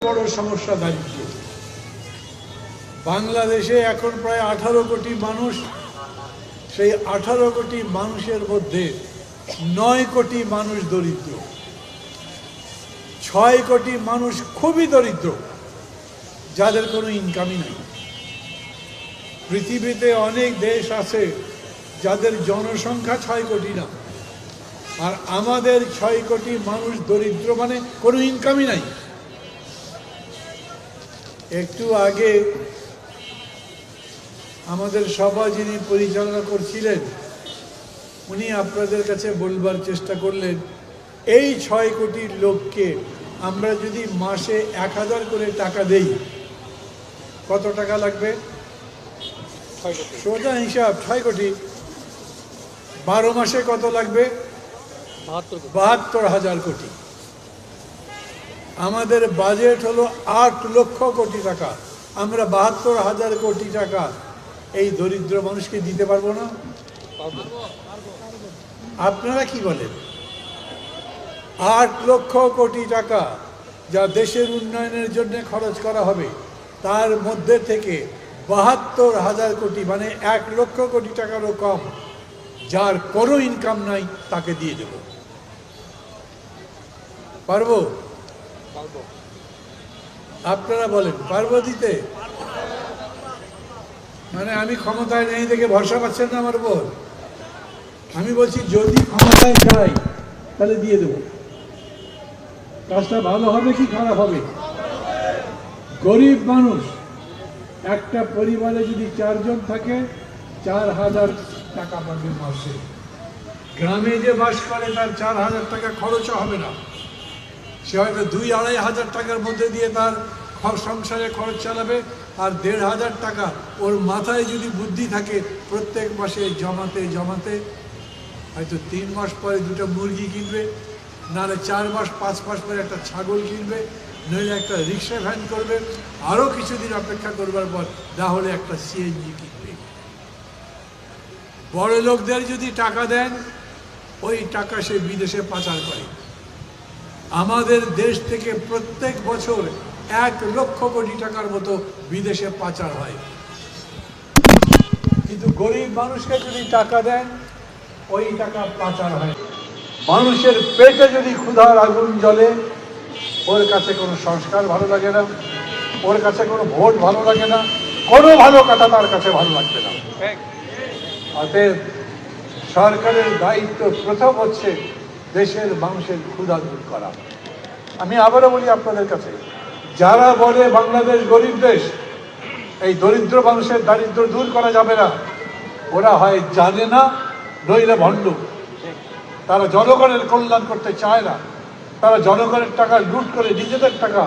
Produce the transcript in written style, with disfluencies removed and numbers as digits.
বড় সমস্যা দারিদ্র। বাংলাদেশে এখন প্রায় 18 কোটি মানুষ। সেই 18 কোটি মানুষের মধ্যে 9 কোটি মানুষ দরিদ্র, 6 কোটি মানুষ খুবই দরিদ্র, যাদের কোনো ইনকামই নেই। পৃথিবীতে অনেক দেশ আছে যাদের জনসংখ্যা 6 কোটি না, আর আমাদের 6 কোটি মানুষ দরিদ্র, মানে কোনো ইনকামই নাই। একটু আগে আমাদের সভা যিনি পরিচালনা করছিলেন উনি আপনাদের কাছে বলবার চেষ্টা করলেন, এই 6 কোটি লোককে আমরা যদি মাসে 1000 করে টাকা দেই কত টাকা লাগবে? সোজা হিসাব 6 কোটি, 12 মাসে কত লাগবে? 72,000 কোটি। আমাদের বাজেট হলো 8 লক্ষ কোটি টাকা। আমরা 72,000 কোটি টাকা এই দরিদ্র মানুষকে দিতে পারবো না? আপনারা কি বলেন? 8 লক্ষ কোটি টাকা যা দেশের উন্নয়নের জন্য খরচ করা হবে, তার মধ্যে থেকে 72,000 কোটি মানে 1 লক্ষ কোটি টাকারও কম, যার কোনো ইনকাম নাই, তাকে দিয়ে দেব। পারবো? আপনারা বলেন পারবো দিতে? মানে আমি ক্ষমতায় নেই দেখে ভরসা পাচ্ছেন না আমার উপর? আমি বলছি যদি ক্ষমতায় যাই তাহলে দিয়ে দেব। কাজটা ভালো হবে কি খারাপ হবে? গরিব মানুষ, একটা পরিবারে যদি 4 জন থাকে 4,000 টাকা পাবে মাসে। গ্রামে যে বাস করে তার 4,000 টাকা খরচও হবে না। সে হয়তো 2-2,500 টাকার মধ্যে দিয়ে তার সংসারে খরচ চালাবে, আর 1,500 টাকা ওর মাথায় যদি বুদ্ধি থাকে প্রত্যেক মাসে জমাতে জমাতে হয়তো 3 মাস পরে 2টা মুরগি কিনবে, নাহলে 4 মাস 5 মাস পরে একটা ছাগল কিনবে, নইলে একটা রিক্সা ভ্যান করবে, আরও কিছুদিন অপেক্ষা করবার পর না হলে একটা সিএনজি কিনবে। বড় লোকদের যদি টাকা দেন ওই টাকা সে বিদেশে পাচার করে। আমাদের দেশ থেকে প্রত্যেক বছর 1 লক্ষ কোটি টাকার মতো বিদেশে পাচার হয়। কিন্তু গরিব মানুষকে যদি টাকা দেন ওই টাকা পাচার হয়। মানুষের পেটে যদি ক্ষুধার আগুন জ্বলে, ওর কাছে কোনো সংস্কার ভালো লাগে না, ওর কাছে কোনো ভোট ভালো লাগে না, কোনো ভালো কথা তার কাছে ভালো লাগবে না। অতএব সরকারের দায়িত্ব প্রথম হচ্ছে দেশের মানুষের ক্ষুধা দূর করা। আমি আবারও বলি আপনাদের কাছে, যারা বলে বাংলাদেশ গরিব দেশ, এই দরিদ্র মানুষের দারিদ্র দূর করা যাবে না, ওরা হয় জানে না নইলে ভণ্ড। তারা জনগণের কল্যাণ করতে চায় না, তারা জনগণের টাকা লুট করে নিজেদের টাকা